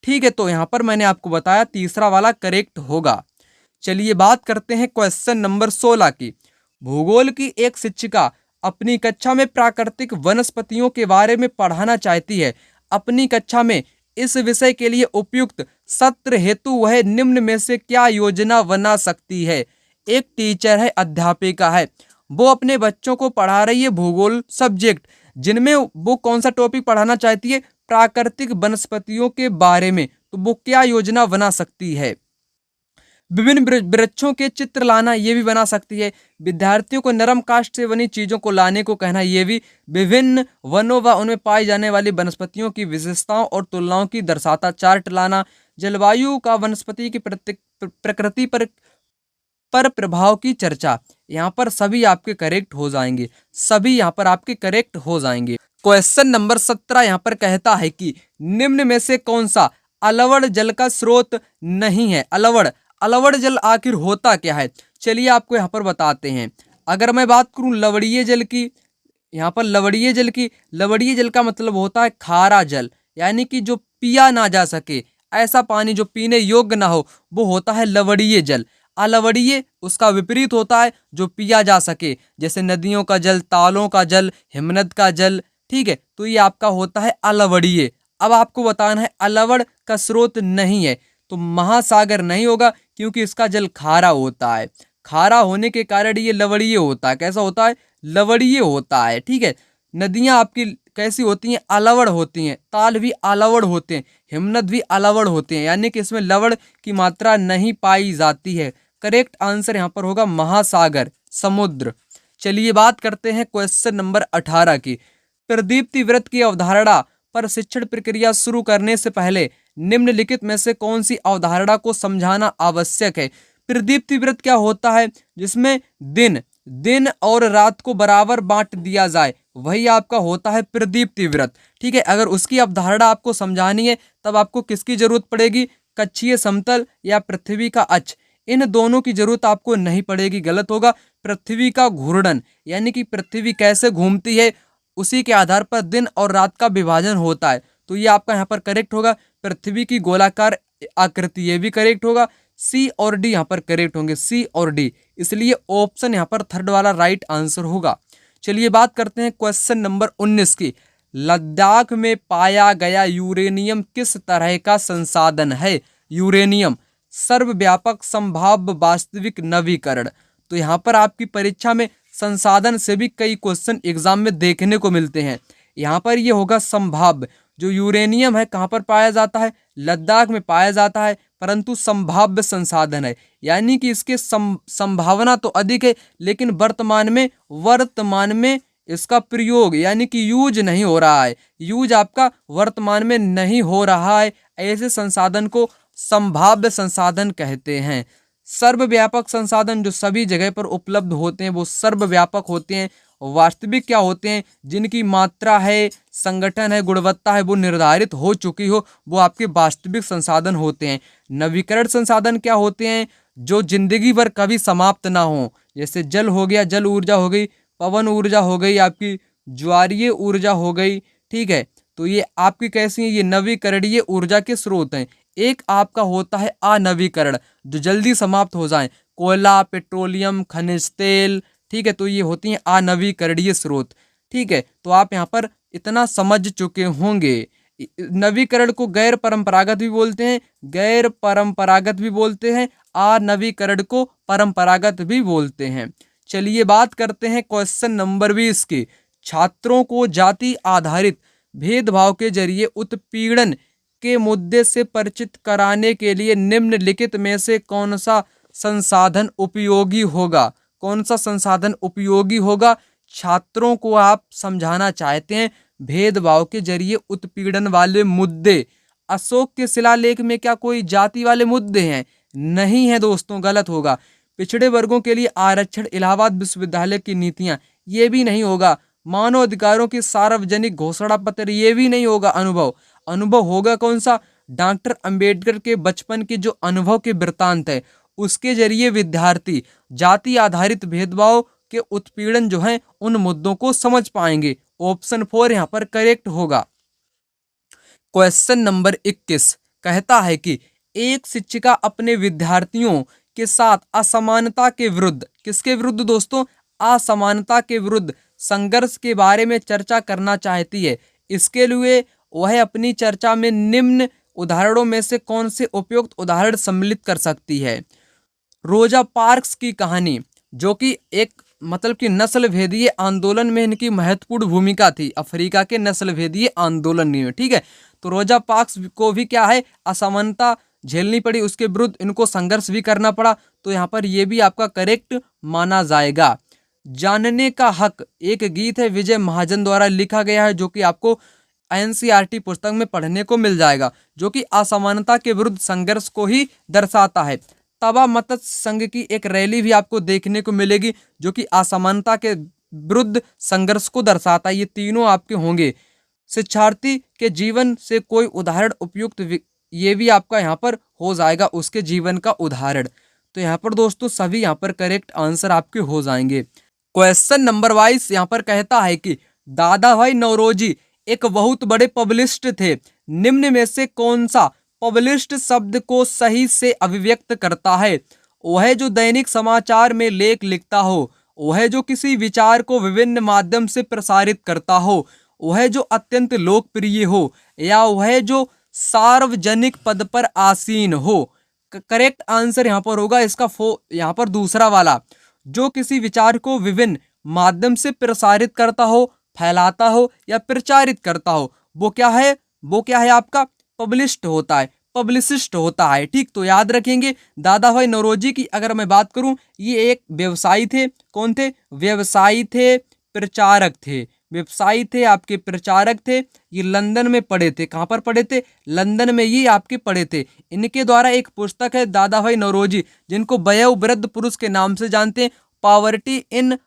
ठीक है। तो यहाँ पर मैंने आपको बताया तीसरा वाला करेक्ट होगा। चलिए बात करते हैं क्वेश्चन नंबर 16 की। भूगोल की एक शिक्षिका अपनी कक्षा में प्राकृतिक वनस्पतियों के बारे में पढ़ाना चाहती है। अपनी कक्षा में इस विषय के लिए उपयुक्त सत्र हेतु वह निम्न में से क्या योजना बना सकती है? एक टीचर है, अध्यापिका है, वो अपने बच्चों को पढ़ा रही है भूगोल सब्जेक्ट, जिनमें वो कौन सा टॉपिक पढ़ाना चाहती है? प्राकृतिक वनस्पतियों के बारे में। तो वो क्या योजना बना सकती है? विभिन्न वृक्षों के चित्र लाना, ये भी बना सकती है। विद्यार्थियों को नरम काष्ठ से बनी चीजों को लाने को कहना, ये भी। विभिन्न वनों व उनमें पाई जाने वाली वनस्पतियों की विशेषताओं और तुलनाओं की दर्शाता चार्ट लाना। जलवायु का वनस्पति की प्रकृति पर प्रभाव की चर्चा। यहाँ पर सभी आपके करेक्ट हो जाएंगे, सभी यहाँ पर आपके करेक्ट हो जाएंगे। क्वेश्चन नंबर 17 यहाँ पर कहता है कि निम्न में से कौन सा अलवड़ जल का स्रोत नहीं है? अलवड़ जल आखिर होता क्या है? चलिए आपको यहाँ पर बताते हैं। अगर मैं बात करूं लवड़ीय जल की, यहाँ पर लवड़ीय जल का मतलब होता है खारा जल, यानी कि जो पिया ना जा सके, ऐसा पानी जो पीने योग्य ना हो, वो होता है लवड़ीय जल। अलवड़ीय उसका विपरीत होता है जो पिया जा सके, जैसे नदियों का जल, तालों का जल, हिमनद का जल, ठीक है। तो ये आपका होता है अलवड़ीय। अब आपको बताना है अलवड़ का स्रोत नहीं है, तो महासागर नहीं होगा, क्योंकि इसका जल खारा होता है। खारा होने के कारण ये लवड़ीय होता है। कैसा होता है? लवड़ीय होता है, ठीक है। नदियां आपकी कैसी होती हैं? अलवड़ होती हैं। ताल भी अलवड़ होते हैं, हिमनद भी अलवड़ होते हैं, यानी कि इसमें लवड़ की मात्रा नहीं पाई जाती है। करेक्ट आंसर यहाँ पर होगा महासागर, समुद्र। चलिए बात करते हैं क्वेश्चन नंबर 18 की। प्रदीप्ति व्रत की अवधारणा पर शिक्षण प्रक्रिया शुरू करने से पहले निम्नलिखित में से कौन सी अवधारणा को समझाना आवश्यक है? प्रदीप्ति व्रत क्या होता है? जिसमें दिन और रात को बराबर बांट दिया जाए, वही आपका होता है प्रदीप्ति व्रत, ठीक है। अगर उसकी अवधारणा आपको समझानी है तब आपको किसकी जरूरत पड़ेगी? कक्षीय समतल या पृथ्वी का अक्ष। इन दोनों की जरूरत आपको नहीं पड़ेगी, गलत होगा। पृथ्वी का घूर्णन, यानी कि पृथ्वी कैसे घूमती है, उसी के आधार पर दिन और रात का विभाजन होता है। तो ये आपका यहाँ पर करेक्ट होगा। पृथ्वी की गोलाकार आकृति, ये भी करेक्ट होगा। सी और डी यहाँ पर करेक्ट होंगे, सी और डी, इसलिए ऑप्शन यहाँ पर थर्ड वाला राइट आंसर होगा। चलिए बात करते हैं क्वेश्चन नंबर 19 की। लद्दाख में पाया गया यूरेनियम किस तरह का संसाधन है? यूरेनियम सर्वव्यापक संभाव्य वास्तविक नवीकरण। तो यहाँ पर आपकी परीक्षा में संसाधन से भी कई क्वेश्चन एग्जाम में देखने को मिलते हैं। यहाँ पर ये होगा संभाव्य। जो यूरेनियम है कहाँ पर पाया जाता है? लद्दाख में पाया जाता है, परंतु संभाव्य संसाधन है, यानी कि इसके संभावना तो अधिक है, लेकिन वर्तमान में इसका प्रयोग यानी कि यूज नहीं हो रहा है। यूज आपका वर्तमान में नहीं हो रहा है। ऐसे संसाधन को संभाव्य संसाधन कहते हैं। सर्वव्यापक संसाधन जो सभी जगह पर उपलब्ध होते हैं वो सर्वव्यापक होते हैं। वास्तविक क्या होते हैं? जिनकी मात्रा है, संगठन है, गुणवत्ता है, वो निर्धारित हो चुकी हो, वो आपके वास्तविक संसाधन होते हैं। नवीकरण संसाधन क्या होते हैं? जो जिंदगी भर कभी समाप्त ना हो, जैसे जल हो गया, जल ऊर्जा हो गई, पवन ऊर्जा हो गई, आपकी ज्वारीय ऊर्जा हो गई, ठीक है। तो ये आपकी कैसी है? ये नवीकरणीय ऊर्जा के स्रोत हैं। एक आपका होता है अनवीकरण, जो जल्दी समाप्त हो जाए, कोयला, पेट्रोलियम, खनिज तेल, ठीक है। तो ये होती हैं अनवीकरणीय स्रोत, ठीक है। तो आप यहाँ पर इतना समझ चुके होंगे। नवीकरण को गैर परंपरागत भी बोलते हैं, गैर परंपरागत भी बोलते हैं, अनवीकरण को परंपरागत भी बोलते हैं। चलिए बात करते हैं क्वेश्चन नंबर 20 की। छात्रों को जाति आधारित भेदभाव के जरिए उत्पीड़न के मुद्दे से परिचित कराने के लिए निम्नलिखित में से कौन सा संसाधन उपयोगी होगा? कौन सा संसाधन उपयोगी होगा? छात्रों को आप समझाना चाहते हैं भेदभाव के जरिए उत्पीड़न वाले मुद्दे। अशोक के शिलालेख में क्या कोई जाति वाले मुद्दे हैं? नहीं है दोस्तों, गलत होगा। पिछड़े वर्गों के लिए आरक्षण, इलाहाबाद विश्वविद्यालय की नीतियां, ये भी नहीं होगा। मानव अधिकारों की सार्वजनिक घोषणा पत्र, ये भी नहीं होगा। अनुभव होगा कौन सा? डॉक्टर अंबेडकर के बचपन के जो अनुभव के वृत्तांत है, उसके जरिए विद्यार्थी जाति आधारित भेदभाव के उत्पीड़न जो है उन मुद्दों को समझ पाएंगे। ऑप्शन 4 यहाँ पर करेक्ट होगा। क्वेश्चन नंबर 21 कहता है कि एक शिक्षिका अपने विद्यार्थियों के साथ असमानता के विरुद्ध, किसके विरुद्ध दोस्तों? असमानता के विरुद्ध संघर्ष के बारे में चर्चा करना चाहती है। इसके लिए वह अपनी चर्चा में निम्न उदाहरणों में से कौन से उपयुक्त उदाहरण सम्मिलित कर सकती है? रोजा पार्क्स की कहानी, जो कि एक मतलब कि नस्ल भेदीय आंदोलन में इनकी महत्वपूर्ण भूमिका थी, अफ्रीका के नस्ल भेदीय आंदोलन में, ठीक है। तो रोजा पार्क्स को भी क्या है, असमानता झेलनी पड़ी, उसके विरुद्ध इनको संघर्ष भी करना पड़ा। तो यहाँ पर ये भी आपका करेक्ट माना जाएगा। जानने का हक एक गीत है, विजय महाजन द्वारा लिखा गया है, जो कि आपको एनसीईआरटी पुस्तक में पढ़ने को मिल जाएगा, जो कि असमानता के विरुद्ध संघर्ष को ही दर्शाता है। तवा मत्स्य संघ की एक रैली भी आपको देखने को मिलेगी, जो कि असमानता के विरुद्ध संघर्ष को दर्शाता है। ये तीनों आपके होंगे। शिक्षार्थी के जीवन से कोई उदाहरण उपयुक्त, ये भी आपका यहाँ पर हो जाएगा, उसके जीवन का उदाहरण। तो यहाँ पर दोस्तों सभी यहाँ पर करेक्ट आंसर आपके हो जाएंगे। क्वेश्चन नंबर 22 यहाँ पर कहता है कि दादा भाई नौरोजी एक बहुत बड़े पब्लिस्ट थे। निम्न में से कौन सा पब्लिस्ट शब्द को सही से अभिव्यक्त करता है? वह जो दैनिक समाचार में लेख लिखता हो, वह जो किसी विचार को विभिन्न माध्यम से प्रसारित करता हो, वह जो अत्यंत लोकप्रिय हो, या वह जो सार्वजनिक पद पर आसीन हो? करेक्ट आंसर यहाँ पर होगा इसका यहाँ पर दूसरा वाला, जो किसी विचार को विभिन्न माध्यम से प्रसारित करता हो, फैलाता हो या प्रचारित करता हो, वो क्या है? वो क्या है आपका? पब्लिस्ट होता है, पब्लिसिस्ट होता है। ठीक, तो याद रखेंगे। दादा भाई नौरोजी की अगर मैं बात करूं, ये एक व्यवसायी थे। कौन थे? व्यवसायी थे, प्रचारक थे। व्यवसायी थे, आपके प्रचारक थे। ये लंदन में पढ़े थे। कहाँ पर पढ़े थे? लंदन में ये आपके पढ़े थे। इनके द्वारा एक पुस्तक है दादा भाई नौरोजी, जिनको वयोवृद्ध पुरुष के नाम से जानते हैं, poverty in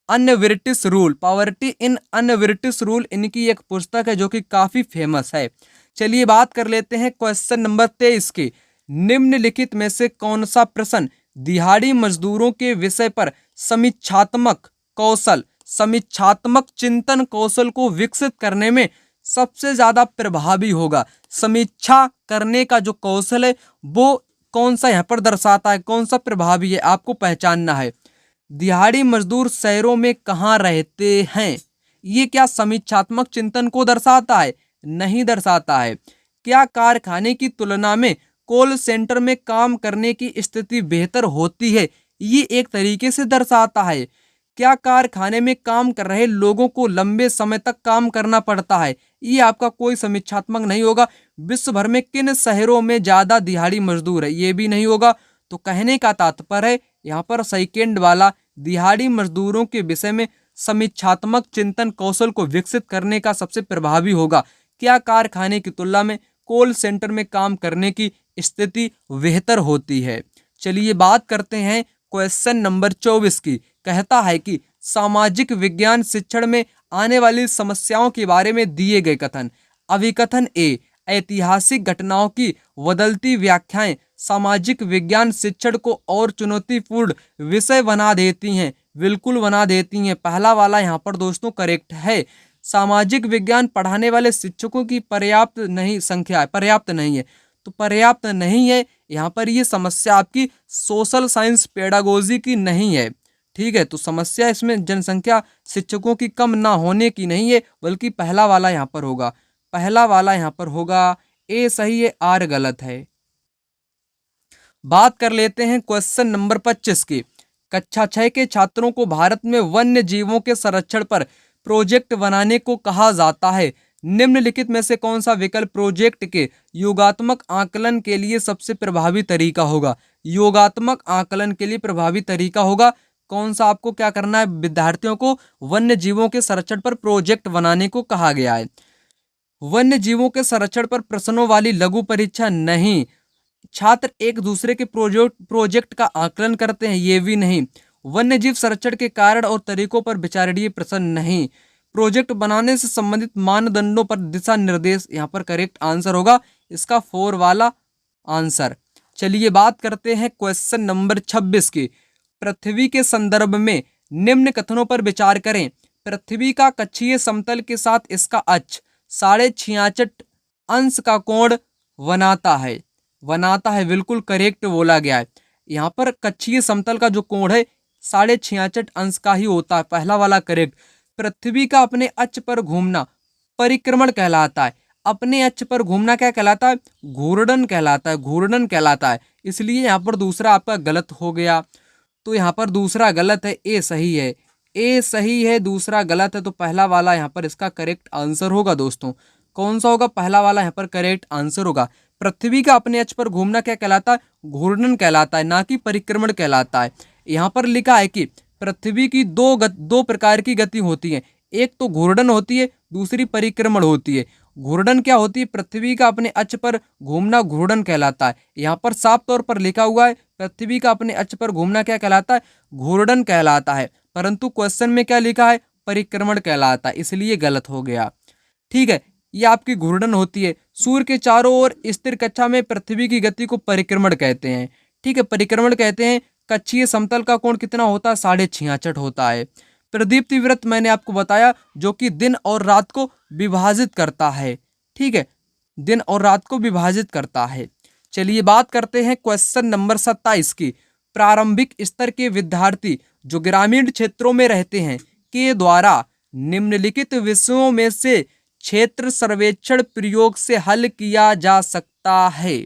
un-British rule. Poverty in un-British rule इनकी एक पुस्तक है, जो कि काफी फेमस है। चलिए बात कर लेते हैं क्वेश्चन नंबर 23 के। निम्नलिखित में से कौन सा प्रश्न दिहाड़ी मजदूरों के विषय पर समीक्षात्मक कौशल, समीक्षात्मक चिंतन कौशल को विकसित करने में सबसे ज्यादा प्रभावी होगा? समीक्षा करने का जो कौशल है वो कौन सा यहाँ पर दर्शाता है, कौन सा प्रभावी है, आपको पहचानना है। दिहाड़ी मजदूर शहरों में कहाँ रहते हैं? ये क्या समीक्षात्मक चिंतन को दर्शाता है? नहीं दर्शाता है। क्या कारखाने की तुलना में कॉल सेंटर में काम करने की स्थिति बेहतर होती है? ये एक तरीके से दर्शाता है। क्या कारखाने में काम कर रहे लोगों को लंबे समय तक काम करना पड़ता है? ये आपका कोई समीक्षात्मक नहीं होगा। विश्व भर में किन शहरों में ज्यादा दिहाड़ी मजदूर है? ये भी नहीं होगा। तो कहने का तात्पर्य है यहाँ पर सेकेंड वाला, दिहाड़ी मजदूरों के विषय में समीक्षात्मक चिंतन कौशल को विकसित करने का सबसे प्रभावी होगा। क्या कारखाने की तुलना में कॉल सेंटर में काम करने की स्थिति बेहतर होती है? चलिए बात करते हैं क्वेश्चन नंबर 24 की। कहता है कि सामाजिक विज्ञान शिक्षण में आने वाली समस्याओं के बारे में दिए गए कथन। अभिकथन ए, ऐतिहासिक घटनाओं की बदलती व्याख्याएं सामाजिक विज्ञान शिक्षण को और चुनौतीपूर्ण विषय बना देती हैं। बिल्कुल बना देती हैं। पहला वाला यहाँ पर दोस्तों करेक्ट है। सामाजिक विज्ञान पढ़ाने वाले शिक्षकों की पर्याप्त नहीं संख्या है, पर्याप्त नहीं है। तो पर्याप्त नहीं है यहाँ पर, ये समस्या आपकी सोशल साइंस पेडागोजी की नहीं है। ठीक है, तो समस्या इसमें जनसंख्या शिक्षकों की कम ना होने की नहीं है, बल्कि पहला वाला यहाँ पर होगा, पहला वाला यहाँ पर होगा। ए सही है, आर गलत है। बात कर लेते हैं क्वेश्चन नंबर 25 की। कक्षा 6 के छात्रों को भारत में वन्य जीवों के संरक्षण पर प्रोजेक्ट बनाने को कहा जाता है। निम्नलिखित में से कौन सा विकल्प प्रोजेक्ट के योगात्मक आकलन के लिए सबसे प्रभावी तरीका होगा? योगात्मक आकलन के लिए प्रभावी तरीका होगा कौन सा? आपको क्या करना है, विद्यार्थियों को वन्य जीवों के संरक्षण पर प्रोजेक्ट बनाने को कहा गया है। वन्य जीवों के संरक्षण पर प्रश्नों वाली लघु परीक्षा नहीं। छात्र एक दूसरे के प्रोजेक्ट का आकलन करते हैं, ये भी नहीं। वन्य जीव संरक्षण के कारण और तरीकों पर विचारणीय प्रश्न नहीं। प्रोजेक्ट बनाने से संबंधित मानदंडों पर दिशा निर्देश यहाँ पर करेक्ट आंसर होगा, इसका 4 वाला आंसर। चलिए बात करते हैं क्वेश्चन नंबर 26 की। पृथ्वी के संदर्भ में निम्न कथनों पर विचार करें। पृथ्वी का कक्षीय समतल के साथ इसका अक्ष 66.5 अंश का कोण बनाता है। बनाता है, बिल्कुल करेक्ट बोला गया है। यहाँ पर कक्षीय समतल का जो कोण है 66.5 अंश का ही होता है, पहला वाला करेक्ट। पृथ्वी का अपने अक्ष पर घूमना परिक्रमण कहलाता है। अपने अक्ष पर घूमना क्या कहलाता है? घूर्णन कहलाता है, घूर्णन कहलाता है। इसलिए यहाँ पर दूसरा आपका गलत हो गया, तो यहाँ पर दूसरा गलत है, ए सही है। ए सही है, दूसरा गलत है, तो पहला वाला यहाँ पर इसका करेक्ट आंसर होगा। दोस्तों कौन सा होगा? पहला वाला यहाँ पर करेक्ट आंसर होगा। पृथ्वी का अपने अक्ष पर घूमना क्या कहलाता है? घूर्णन कहलाता है, ना कि परिक्रमण कहलाता है। यहाँ पर लिखा है कि पृथ्वी की दो प्रकार की गति होती है, एक तो घूर्णन होती है, दूसरी परिक्रमण होती है। घूर्णन क्या होती है? पृथ्वी का अपने अक्ष पर घूमना घूर्णन कहलाता है। यहाँ पर साफ तौर पर लिखा हुआ है पृथ्वी का अपने अक्ष पर घूमना क्या कहलाता है? घूर्णन कहलाता है, परंतु क्वेश्चन में क्या लिखा है? परिक्रमण कहलाता है, इसलिए गलत हो गया। ठीक है, ये आपकी घूर्णन होती है। सूर्य के चारों ओर स्थिर कक्षा में पृथ्वी की गति को परिक्रमण कहते हैं। ठीक है, परिक्रमण कहते हैं। कक्षीय समतल का कोण कितना होता है? 66.5 होता है। प्रदीप्ति वृत्त मैंने आपको बताया, जो कि दिन और रात को विभाजित करता है। ठीक है, दिन और रात को विभाजित करता है। चलिए बात करते हैं क्वेश्चन नंबर 27 की। प्रारंभिक स्तर के विद्यार्थी जो ग्रामीण क्षेत्रों में रहते हैं के द्वारा निम्नलिखित विषयों में से क्षेत्र सर्वेक्षण प्रयोग से हल किया जा सकता है।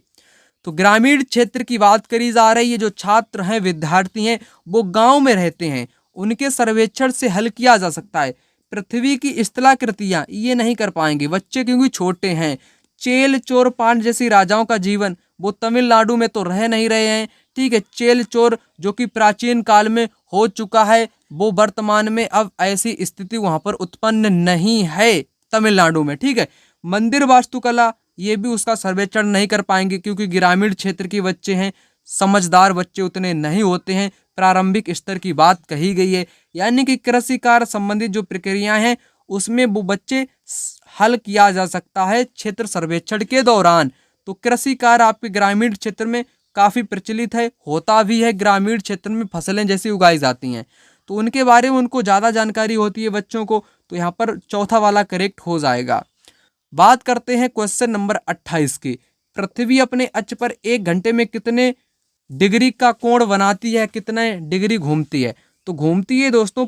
तो ग्रामीण क्षेत्र की बात करी जा रही है। जो छात्र हैं, विद्यार्थी हैं, वो गांव में रहते हैं, उनके सर्वेक्षण से हल किया जा सकता है। पृथ्वी की स्थलाकृतियां ये नहीं कर पाएंगे बच्चे, क्योंकि छोटे हैं। चेल चोर पांड जैसी राजाओं का जीवन वो तमिलनाडु में तो रह नहीं रहे हैं। ठीक है, चेल चोर जो कि प्राचीन काल में हो चुका है, वो वर्तमान में अब ऐसी स्थिति वहां पर उत्पन्न नहीं है तमिलनाडु में। ठीक है, मंदिर वास्तुकला ये भी उसका सर्वेक्षण नहीं कर पाएंगे, क्योंकि ग्रामीण क्षेत्र के बच्चे हैं, समझदार बच्चे उतने नहीं होते हैं। प्रारंभिक स्तर की बात कही गई है, यानी कि कृषि कार्य संबंधित जो प्रक्रियाएं हैं उसमें वो बच्चे हल किया जा सकता है क्षेत्र सर्वेक्षण के दौरान। तो कृषि कार्य आपके ग्रामीण क्षेत्र में काफी प्रचलित है, होता भी है। ग्रामीण क्षेत्र में फसलें जैसी उगाई जाती हैं, तो उनके बारे में उनको ज्यादा जानकारी होती है बच्चों को, तो यहाँ पर चौथा वाला करेक्ट हो जाएगा। बात करते हैं क्वेश्चन नंबर 28 की। पृथ्वी अपने अक्ष पर 1 घंटे में कितने डिग्री का कोण बनाती है? कितने डिग्री घूमती है? तो घूमती है दोस्तों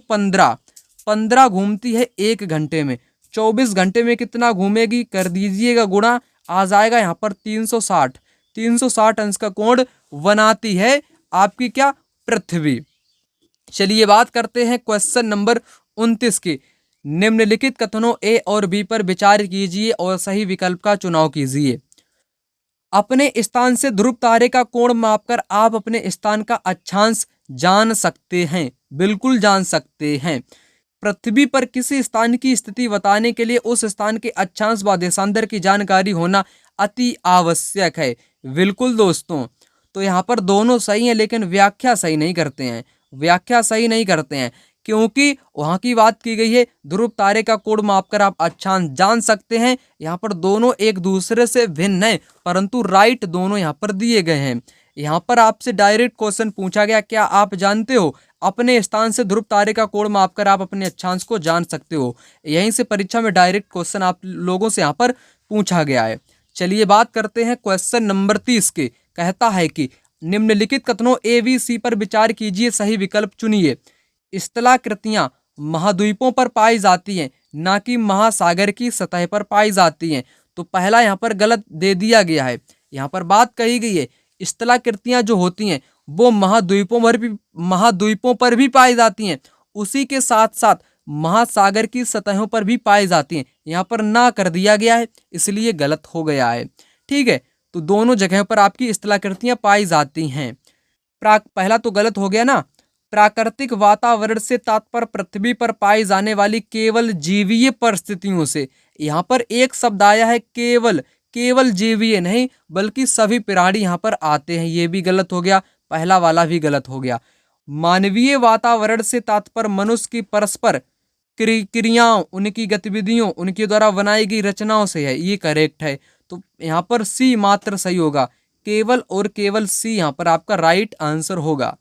15 घूमती है 1 घंटे में। 24 घंटे में कितना घूमेगी? कर दीजिएगा गुणा, आ जाएगा यहाँ पर 360 अंश का कोण बनाती है आपकी क्या? पृथ्वी। चलिए बात करते हैं क्वेश्चन नंबर 29 की। निम्नलिखित कथनों ए और बी पर विचार कीजिए और सही विकल्प का चुनाव कीजिए। अपने स्थान से ध्रुव तारे का कोण मापकर आप अपने स्थान का अक्षांश जान सकते हैं। बिल्कुल जान सकते हैं। पृथ्वी पर किसी स्थान की स्थिति बताने के लिए उस स्थान के अक्षांश व देशांतर की जानकारी होना अति आवश्यक है। बिल्कुल दोस्तों, तो यहाँ पर दोनों सही हैं, लेकिन व्याख्या सही नहीं करते हैं। व्याख्या सही नहीं करते हैं, क्योंकि वहां की बात की गई है ध्रुव तारे का कोण मापकर आप अक्षांश जान सकते हैं। यहाँ पर दोनों एक दूसरे से भिन्न हैं, परंतु राइट दोनों यहाँ पर दिए गए हैं। यहाँ पर आपसे डायरेक्ट क्वेश्चन पूछा गया, क्या आप जानते हो अपने स्थान से ध्रुव तारे का कोण मापकर आप अपने अक्षांश को जान सकते हो? यहीं से परीक्षा में डायरेक्ट क्वेश्चन आप लोगों से यहाँ पर पूछा गया है। चलिए बात करते हैं क्वेश्चन नंबर 30 के। कहता है कि निम्नलिखित कथनों ए बी सी पर विचार कीजिए, सही विकल्प चुनिए। स्थलाकृतियां महाद्वीपों पर पाई जाती हैं, ना कि महासागर की सतह पर पाई जाती हैं। तो पहला यहाँ पर गलत दे दिया गया है। यहाँ पर बात कही गई है स्थलाकृतियां जो होती हैं वो महाद्वीपों पर भी पाई जाती हैं, उसी के साथ साथ महासागर की सतहों पर भी पाई जाती हैं। यहाँ पर ना कर दिया गया है, इसलिए गलत हो गया है। ठीक है, तो दोनों जगह पर आपकी स्थलाकृतियां पाई जाती हैं। पहला तो गलत हो गया ना। प्राकृतिक वातावरण से तात्पर्य पृथ्वी पर पाई जाने वाली केवल जीवीय परिस्थितियों से। यहाँ पर एक शब्द आया है केवल, केवल जीवीय नहीं बल्कि सभी प्राणी यहाँ पर आते हैं, ये भी गलत हो गया। पहला वाला भी गलत हो गया। मानवीय वातावरण से तात्पर्य मनुष्य की परस्पर क्रियाओं, उनकी गतिविधियों, उनके द्वारा बनाई गई रचनाओं से है, ये करेक्ट है। तो यहाँ पर सी मात्र सही होगा, केवल और केवल सी यहाँ पर आपका राइट आंसर होगा।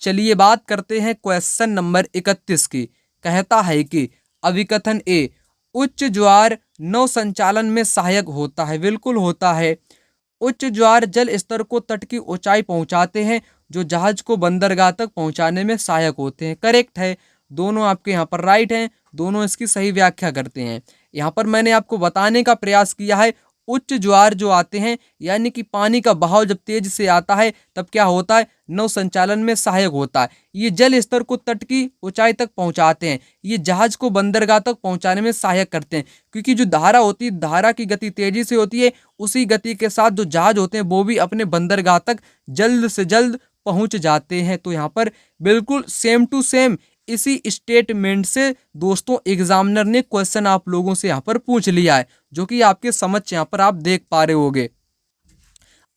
चलिए बात करते हैं क्वेश्चन नंबर 31 की। कहता है कि अभिकथन ए उच्च ज्वार नौ संचालन में सहायक होता है। बिल्कुल होता है। उच्च ज्वार जल स्तर को तट की ऊंचाई पहुंचाते हैं, जो जहाज को बंदरगाह तक पहुंचाने में सहायक होते हैं। करेक्ट है, दोनों आपके यहाँ पर राइट हैं, दोनों इसकी सही व्याख्या करते हैं। यहाँ पर मैंने आपको बताने का प्रयास किया है उच्च ज्वार जो आते हैं यानी कि पानी का बहाव जब तेज से आता है तब क्या होता है, नौ संचालन में सहायक होता है। ये जल स्तर को तट की ऊंचाई तक पहुंचाते हैं, ये जहाज को बंदरगाह तक पहुंचाने में सहायक करते हैं, क्योंकि जो धारा होती है धारा की गति तेजी से होती है, उसी गति के साथ जो जहाज होते हैं वो भी अपने बंदरगाह तक जल्द से जल्द पहुंच जाते हैं। तो यहाँ पर बिल्कुल सेम टू सेम इसी स्टेटमेंट से दोस्तों एग्जामिनर ने क्वेश्चन आप लोगों से यहाँ पर पूछ लिया है, जो कि आपके समझ यहाँ पर आप देख पा रहे होगे।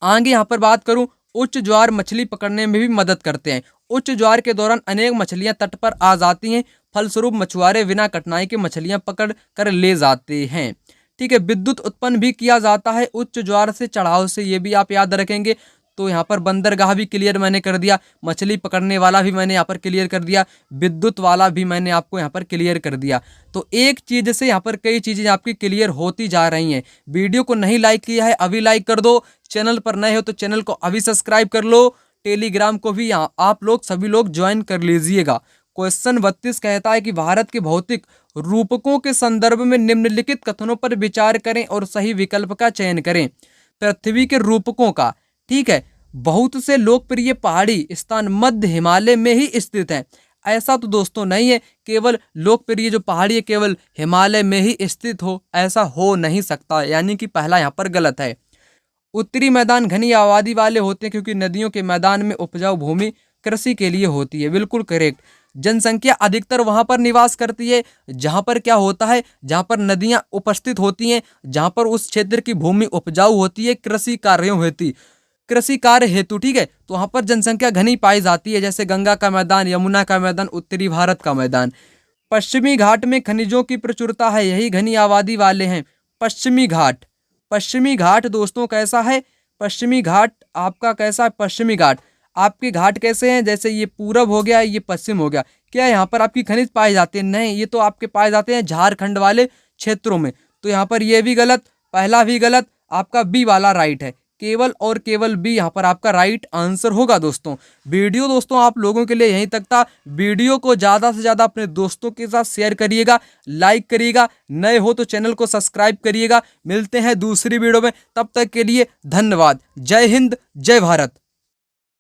आगे यहाँ पर बात करूं, उच्च ज्वार मछली पकड़ने में भी मदद करते हैं। उच्च ज्वार के दौरान अनेक मछलियां तट पर आ जाती हैं, फलस्वरूप मछुआरे बिना कठिनाई के मछलियां पकड़ कर ले जाते हैं। ठीक है, विद्युत उत्पन्न भी किया जाता है उच्च ज्वार से, चढ़ाव से, ये भी आप याद रखेंगे। तो यहाँ पर बंदरगाह भी क्लियर मैंने कर दिया, मछली पकड़ने वाला भी मैंने यहाँ पर क्लियर कर दिया, विद्युत वाला भी मैंने आपको यहाँ पर क्लियर कर दिया। तो एक चीज़ से यहाँ पर कई चीज़ें आपकी क्लियर होती जा रही हैं। वीडियो को नहीं लाइक किया है अभी लाइक कर दो, चैनल पर नए हो तो चैनल को अभी सब्सक्राइब कर लो, टेलीग्राम को भी आप लोग सभी लोग ज्वाइन कर लीजिएगा। क्वेश्चन 32 कहता है कि भारत के भौतिक रूपकों के संदर्भ में निम्नलिखित कथनों पर विचार करें और सही विकल्प का चयन करें। पृथ्वी के रूपकों का, ठीक है, बहुत से लोकप्रिय पहाड़ी स्थान मध्य हिमालय में ही स्थित हैं। ऐसा तो दोस्तों नहीं है केवल लोकप्रिय जो पहाड़ी है केवल हिमालय में ही स्थित हो, ऐसा हो नहीं सकता, यानी कि पहला यहाँ पर गलत है। उत्तरी मैदान घनी आबादी वाले होते हैं क्योंकि नदियों के मैदान में उपजाऊ भूमि कृषि के लिए होती है। बिल्कुल करेक्ट। जनसंख्या अधिकतर वहां पर निवास करती है जहां पर क्या होता है, जहां पर नदियां उपस्थित होती हैं, जहां पर उस क्षेत्र की भूमि उपजाऊ होती है कृषि कार्य हेतु। ठीक है, तो वहां पर जनसंख्या घनी पाई जाती है, जैसे गंगा का मैदान, यमुना का मैदान, उत्तरी भारत का मैदान। पश्चिमी घाट में खनिजों की प्रचुरता है, यही घनी आबादी वाले हैं। पश्चिमी घाट दोस्तों कैसा है, पश्चिमी घाट आपका कैसा है, पश्चिमी घाट आपके घाट कैसे हैं, जैसे ये पूरब हो गया, ये पश्चिम हो गया। क्या यहाँ पर आपकी खनिज पाए जाते हैं? नहीं, ये तो आपके पाए जाते हैं झारखंड वाले क्षेत्रों में। तो यहाँ पर ये भी गलत, पहला भी गलत, आपका बी वाला राइट है। केवल और केवल बी यहाँ पर आपका राइट आंसर होगा। दोस्तों आप लोगों के लिए यहीं तक था। वीडियो को ज़्यादा से ज़्यादा अपने दोस्तों के साथ शेयर करिएगा, लाइक करिएगा, नए हो तो चैनल को सब्सक्राइब करिएगा। मिलते हैं दूसरी वीडियो में, तब तक के लिए धन्यवाद। जय हिंद, जय भारत।